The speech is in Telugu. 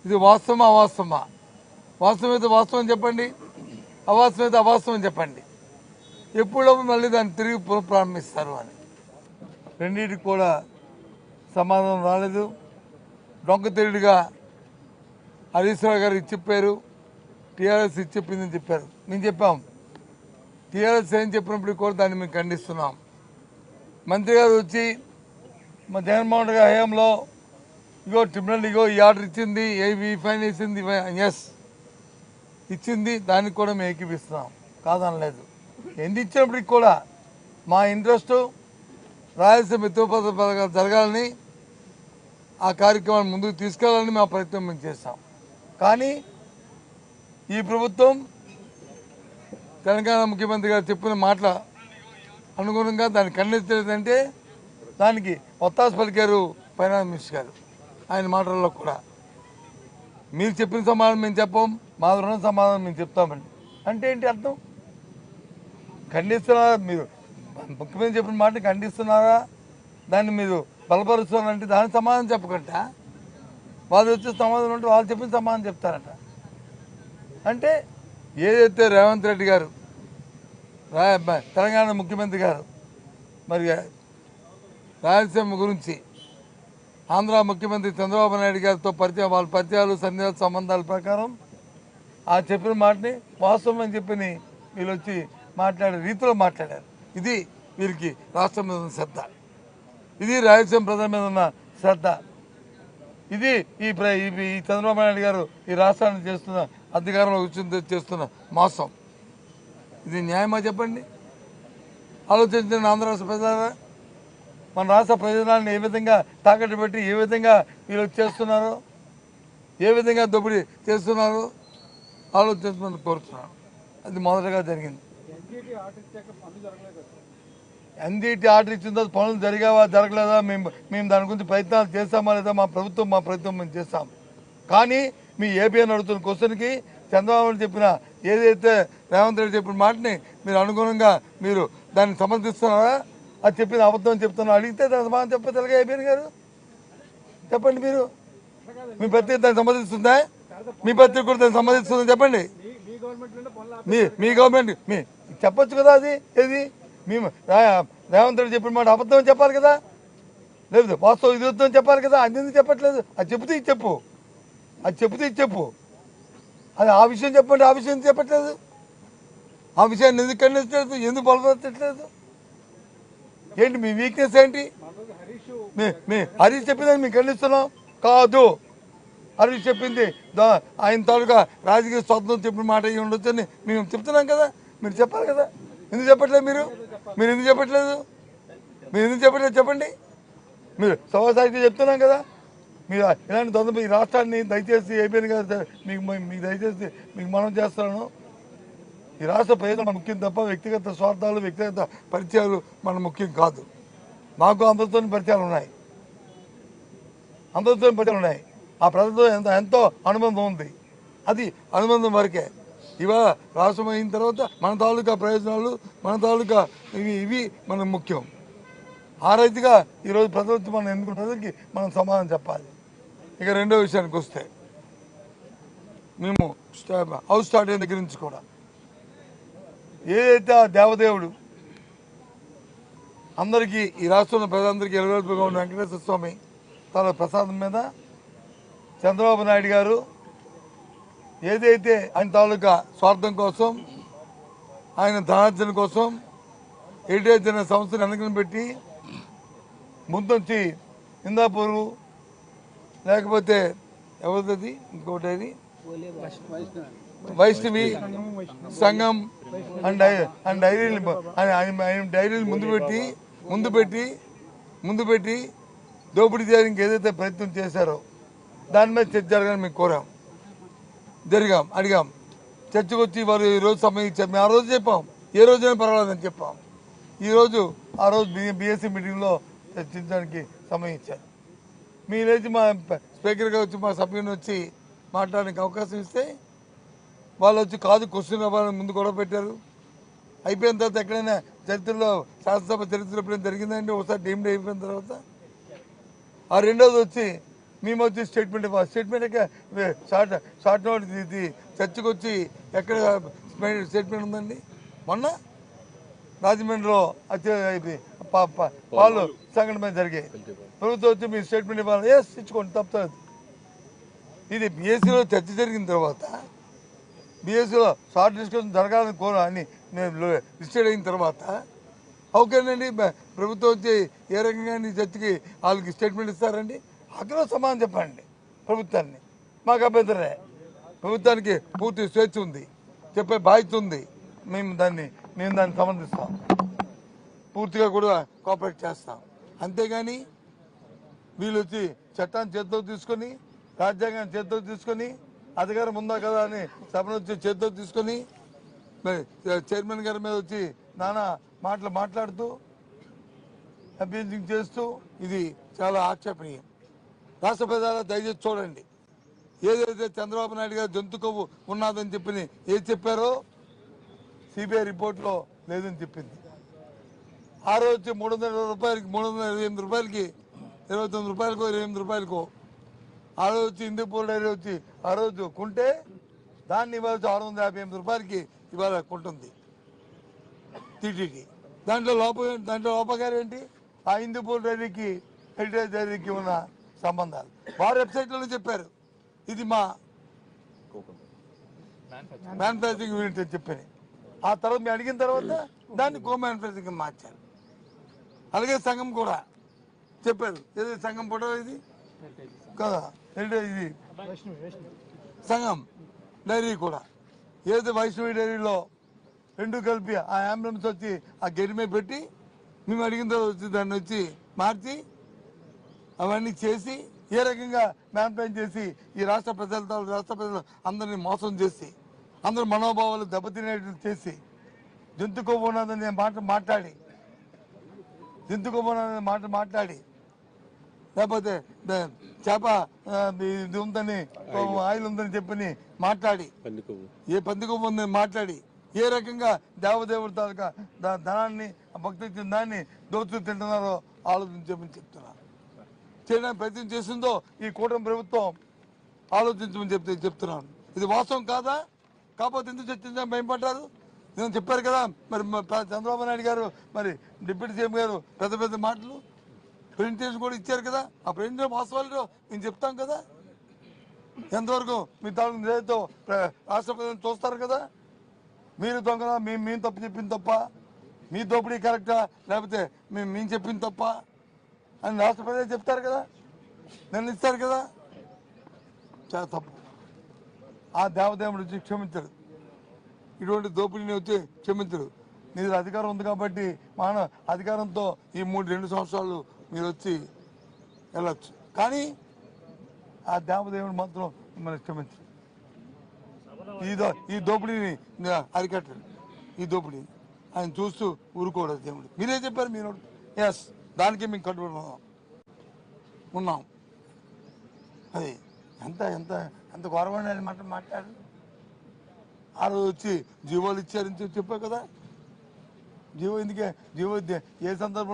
ఇది వాస్తవమా అవాస్తవమా? వాస్తవమైతే వాస్తవం చెప్పండి, అవాస్తవమైతే అవాస్తవం చెప్పండి. ఎప్పుడప్పుడు మళ్ళీ దాన్ని తిరిగి పునఃప్రారంభిస్తారు అని రెండింటికి కూడా సమాధానం రాలేదు. డొంక తిరుగుడుగా హరీష్ రావు గారు చెప్పారు, టీఆర్ఎస్ చెప్పిందని చెప్పారు. మేము చెప్పాం, టీఆర్ఎస్ ఏం చెప్పినప్పుడు కూడా దాన్ని మేము ఖండిస్తున్నాం. మంత్రి గారు వచ్చి మా జగన్మోహన్ రెడ్డి హయాంలో ఇగో ట్రిబ్యునల్ ఇగో ఈ ఆర్డర్ ఇచ్చింది, ఏవి ఫైన్ వేసింది, ఎస్ ఇచ్చింది, దానికి కూడా మేము ఏకీపిస్తున్నాం, కాదనలేదు. ఎందుకు ఇచ్చినప్పటికి కూడా మా ఇంట్రెస్ట్ రాయలసీమ మిత్రపద పథకాలు జరగాలని, ఆ కార్యక్రమాన్ని ముందుకు తీసుకెళ్లాలని మా ప్రయత్నం మేము చేస్తాం. కానీ ఈ ప్రభుత్వం తెలంగాణ ముఖ్యమంత్రి గారు చెప్పిన మాటల అనుగుణంగా దాన్ని ఖండించలేదంటే దానికి ఒత్తాస పలికారు ఫైనాన్స్ మినిస్టర్ గారు. ఆయన మాటల్లో కూడా మీరు చెప్పిన సమాధానం మేము చెప్పాం, మా రుణ సమాధానం మేము చెప్తామండి అంటే ఏంటి అర్థం? ఖండిస్తున్నారా? మీరు ముఖ్యమంత్రి చెప్పిన మాటని ఖండిస్తున్నారా? దాన్ని మీరు బలపరుస్తున్నారంటే దానికి సమాధానం చెప్పకుండా వాళ్ళు వచ్చే సమాధానం ఉంటే వాళ్ళు చెప్పిన సమాధానం చెప్తారట. అంటే ఏదైతే రేవంత్ రెడ్డి గారు తెలంగాణ ముఖ్యమంత్రి గారు మరి రాయలసీమ గురించి ఆంధ్ర ముఖ్యమంత్రి చంద్రబాబు నాయుడు గారితో వాళ్ళ పరిచయాలు సన్నిహిత సంబంధాల ప్రకారం ఆ చెప్పిన మాటని వాస్తవం అని చెప్పి వీళ్ళు వచ్చి మాట్లాడే రీతిలో మాట్లాడారు. ఇది వీరికి రాష్ట్రం మీద ఉన్న శ్రద్ధ, ఇది రాయలసీమ ప్రజల మీద ఉన్న శ్రద్ధ, ఇది ఈ చంద్రబాబు నాయుడు గారు ఈ రాష్ట్రాన్ని చేస్తున్న అధికారంలో కూర్చుని చేస్తున్న మోసం. ఇది న్యాయమా చెప్పండి? ఆలోచించిన ఆంధ్ర రాష్ట్ర ప్రజలారా, మన రాష్ట్ర ప్రయోజనాలను ఏ విధంగా తాకట్టు పెట్టి ఏ విధంగా వీళ్ళు చేస్తున్నారో, ఏ విధంగా దోపిడీ చేస్తున్నారో ఆలోచించమని కోరుతున్నాను. అది మొదటగా జరిగింది. ఎన్జిటి ఆర్డర్ ఇచ్చిన తర్వాత పనులు జరిగావా జరగలేదా మేము దాని గురించి ప్రయత్నాలు చేస్తామా లేదా మా ప్రయత్నం మేము చేస్తాం. కానీ మీ ఏపీ అని అడుగుతున్న క్వశ్చన్కి చంద్రబాబు చెప్పిన ఏదైతే రేవంత్ రెడ్డి చెప్పిన మాటని మీరు అనుగుణంగా మీరు దాన్ని సమర్థిస్తున్నారా? అది చెప్పిన అబద్ధం చెప్తున్నా అడిగితే దాని సమాధానం చెప్పే తెలుగు ఏపీ గారు చెప్పండి. మీరు మీ పత్రిక దాన్ని సంబంధిస్తుందా? మీ పత్రిక కూడా దాన్ని సంబంధిస్తుందని చెప్పండి. మీ గవర్నమెంట్ మీ చెప్పొచ్చు కదా. అది ఏది మేము రేవంత్ రెడ్డి చెప్పిన మాట అబద్ధం చెప్పాలి కదా, లేదు వాస్తవం ఇది వద్దని చెప్పాలి కదా. అది ఎందుకు చెప్పట్లేదు? అది చెబితే ఇది చెప్పు, అది చెబితే ఇది చెప్పు. అది ఆ విషయం చెప్పండి, ఆ విషయం చెప్పట్లేదు. ఆ విషయాన్ని ఎందుకు ఖండించలేదు, ఎందుకు బలపరచట్లేదు? ఏంటి మీ వీక్నెస్ ఏంటి? మీ హరీష్ చెప్పిందని మేము ఖండిస్తున్నాం కాదు. హరీష్ చెప్పింది ఆయన తాలూకా రాజకీయ స్వాతంత్రం చెప్పిన మాట అయ్యి ఉండొచ్చని మేము చెప్తున్నాం కదా. మీరు చెప్పాలి కదా. ఎందుకు చెప్పట్లేదు? మీరు ఎందుకు చెప్పట్లేదు? చెప్పండి. మీరు సవాసాయితే చెప్తున్నాం కదా. మీరు ఇలాంటి దొంగ ఈ రాష్ట్రాన్ని దయచేసి ఏపీఎన్ గారు మీకు దయచేసి మీకు మనం చేస్తాను. ఈ రాష్ట్ర ప్రజలు మన ముఖ్యం తప్ప వ్యక్తిగత స్వార్థాలు వ్యక్తిగత పరిచయాలు మన ముఖ్యం కాదు. మాకు అందరితో పరిచయాలు ఉన్నాయి, ఆ ప్రజలతో ఎంతో అనుబంధం ఉంది. అది అనుబంధం వరకే. ఇవాళ రాష్ట్రం అయిన తర్వాత మన తాలూకా ప్రయోజనాలు మన తాలూకా ఇవి మనకు ముఖ్యం. ఆ రైతుగా ఈరోజు ప్రజలకి మనం ఎందుకు ప్రజలకి మనం సమాధానం చెప్పాలి. ఇక రెండో విషయానికి వస్తే మేము హౌస్ స్టార్ట్ అయిన దగ్గర నుంచి కూడా ఏదైతే ఆ దేవదేవుడు అందరికీ ఈ రాష్ట్రంలో ప్రజలందరికీ ఎలువెలుపుగా ఉన్న వెంకటేశ్వర స్వామి తన ప్రసాదం మీద చంద్రబాబు నాయుడు గారు ఏదైతే ఆయన తాలూకా స్వార్థం కోసం ఆయన ధనార్జన కోసం హెరిటేజ్ అనే సంస్థను వెనకని పెట్టి ముందొచ్చి ఇందాపూరు లేకపోతే ఎవరిది ఇంకోటి వైష్ణవి సంఘం అండ్ డైరీలు ముందు పెట్టి దోపిడీ చేయడానికి ఏదైతే ప్రయత్నం చేశారో దాని మీద చర్చ జరగాలని మేము అడిగాం. చర్చకు వచ్చి వారు ఈరోజు సమయం ఇచ్చారు. మేము ఆ రోజు చెప్పాం, ఏ రోజైనా పర్వాలేదని చెప్పాం. ఆ రోజు బీఎస్సీ మీటింగ్లో చర్చించడానికి సమయం ఇచ్చారు. మీ లేచి మా స్పీకర్గా వచ్చి మా సభ్యుని వచ్చి మాట్లాడడానికి అవకాశం ఇస్తే వాళ్ళు వచ్చి కాదు క్వశ్చన్ అవ్వాలని ముందు గొడవ పెట్టారు. అయిపోయిన తర్వాత ఎక్కడైనా చరిత్రలో శాసనసభ చరిత్రలో ఎప్పుడైనా జరిగిందంటే ఒకసారి డీమ్డ్ అయిపోయిన తర్వాత ఆ రెండోది వచ్చి మేము వచ్చి స్టేట్మెంట్ ఇవ్వాలి. స్టేట్మెంట్ షార్ట్ నోట్ ఇది చర్చకు వచ్చి ఎక్కడ స్టేట్మెంట్ ఉందండి? మొన్న రాజమండ్రిలో పాలు సంఘటన మీద జరిగాయి. ప్రభుత్వం వచ్చి మీ స్టేట్మెంట్ ఇవ్వాలి. ఇచ్చుకోండి, తప్పదు. ఇది బీఎస్సీలో చర్చ జరిగిన తర్వాత బీఎస్సీలో షార్ట్ డిస్కషన్ జరగాలని అని డిసైడ్ అయిన తర్వాత ఓకేనండి ప్రభుత్వం వచ్చి ఏ రకంగా నీ చర్చకి వాళ్ళకి స్టేట్మెంట్ ఇస్తారండి? అక్కడ సమాధానం చెప్పండి ప్రభుత్వాన్ని. మాకు అభ్యంతరే. ప్రభుత్వానికి పూర్తి స్వేచ్ఛ ఉంది, చెప్పే బాధ్యత ఉంది. మేము దాన్ని సమర్థిస్తాం, పూర్తిగా కూడా కోఆపరేట్ చేస్తాం. అంతేగాని వీళ్ళు వచ్చి చట్టాన్ని చేతిలోకి తీసుకొని, రాజ్యాంగాన్ని చేతిలోకి తీసుకొని, అధికారం ఉందా కదా అని సభను వచ్చి చేతిలోకి తీసుకొని చైర్మన్ గారి మీద వచ్చి నానా మాట్లాడుతూ అభ్యర్థింగ్ చేస్తూ ఇది చాలా ఆక్షేపణీయం. రాష్ట్ర ప్రజలు దయచేసి చూడండి, ఏదైతే చంద్రబాబు నాయుడు గారు జంతు కొవ్వు ఉన్నదని చెప్పి ఏది చెప్పారో సిబిఐ రిపోర్ట్లో లేదని చెప్పింది. ఆ రోజు వచ్చి 320 రూపాయలకి 328 రూపాయలకి 29 రూపాయలకో 28 రూపాయలకో ఆ రోజు వచ్చి హిందూపూర్ డైరీ వచ్చి ఆ రోజు కొంటే దాన్ని ఇవాళ 658 రూపాయలకి ఇవాళ కొంటుంది టీటీడీ. దాంట్లో లోపగారు ఏంటి? ఆ హిందూపూర్ డైరీకి హెరిటేజ్ డైరీకి ఉన్న సంబంధాలు వారు వెబ్సైట్లోనే చెప్పారు. ఇది మా మ్యానుఫ్యాక్చరింగ్ యూనిట్ అని చెప్పని. ఆ తర్వాత మేము అడిగిన తర్వాత దాన్ని కో మ్యానుఫ్యాక్చరింగ్ మార్చారు. అలాగే సంఘం కూడా చెప్పారు. ఏది సంఘం ఫోటో ఇది కదా, హెరిటేజ్ ఇది సంఘం డైరీ కూడా ఏది వైష్ణవి డైరీలో రెండు కలిపి ఆ అంబులెన్స్ వచ్చి ఆ గెరిమే పెట్టి మేము అడిగిన తర్వాత వచ్చి దాన్ని వచ్చి మార్చి అవన్నీ చేసి ఏ రకంగా మ్యాన్ప్లాన్ చేసి ఈ రాష్ట్ర ప్రజలు అందరినీ మోసం చేసి అందరు మనోభావాలు దెబ్బతినేట్లు చేసి జంతు కొవ్వు ఉన్నదని మాట్లాడి మాట్లాడి లేకపోతే చేప ఇది ఉందని ఆయిల్ ఉందని చెప్పని మాట్లాడి ఏ పంది కొవ్వు ఉందని మాట్లాడి ఏ రకంగా దేవదేవుడి తాలూకా ధనాన్ని భక్తి ఇచ్చిన దాన్ని దోచుకు తింటున్నారో ఆలోచించమని చెప్తున్నారు. చేయడానికి ప్రయత్నం చేసిందో ఈ కూటమి ప్రభుత్వం ఆలోచించమని చెప్తున్నాను. ఇది వాస్తవం కాదా? కాకపోతే ఎందుకు చర్చించడం భయపడ్డారు? నేను చెప్పారు కదా మరి చంద్రబాబు నాయుడు గారు మరి డిప్యూటీ సీఎం గారు పెద్ద మాటలు ప్రెజెంటేషన్ కూడా ఇచ్చారు కదా. ఆ ప్రెజెంటేషన్ వాస్తవాలు మేము చెప్తాం కదా. ఎంతవరకు మీ తాలూకు నిజాయితీతో రాష్ట్ర ప్రజలను చూస్తారు కదా. మీరు దొంగలా మేము తప్పు చెప్పింది తప్ప, మీ దోపిడీ కరెక్టా లేకపోతే మేము చెప్పింది తప్ప అని రాష్ట్ర ప్రజలు చెప్తారు కదా, నిర్ణయిస్తారు కదా. చాలా తప్పు. ఆ దేవదేవుడు వచ్చి క్షమించడు, ఇటువంటి దోపిడీని వచ్చి క్షమించడు. నీ అధికారం ఉంది కాబట్టి అధికారంతో ఈ 2 సంవత్సరాలు మీరు వచ్చి వెళ్ళొచ్చు, కానీ ఆ దేవదేవుడు మాత్రం మిమ్మల్ని క్షమించడు. ఈ దోపిడీని అరికట్టడు. ఈ దోపిడీని ఆయన చూస్తూ ఊరుకోవడం దేవుడు. మీరే చెప్పారు, మీరు ఎస్ దానికి మేము కట్టుబడి ఉన్నాం. అది ఎంత ఘోరమైన మాట్లాడు. ఆ రోజు వచ్చి జీవోలు ఇచ్చారని చెప్పారు కదా. జీవో ఎందుకే జీవో ఏ సందర్భం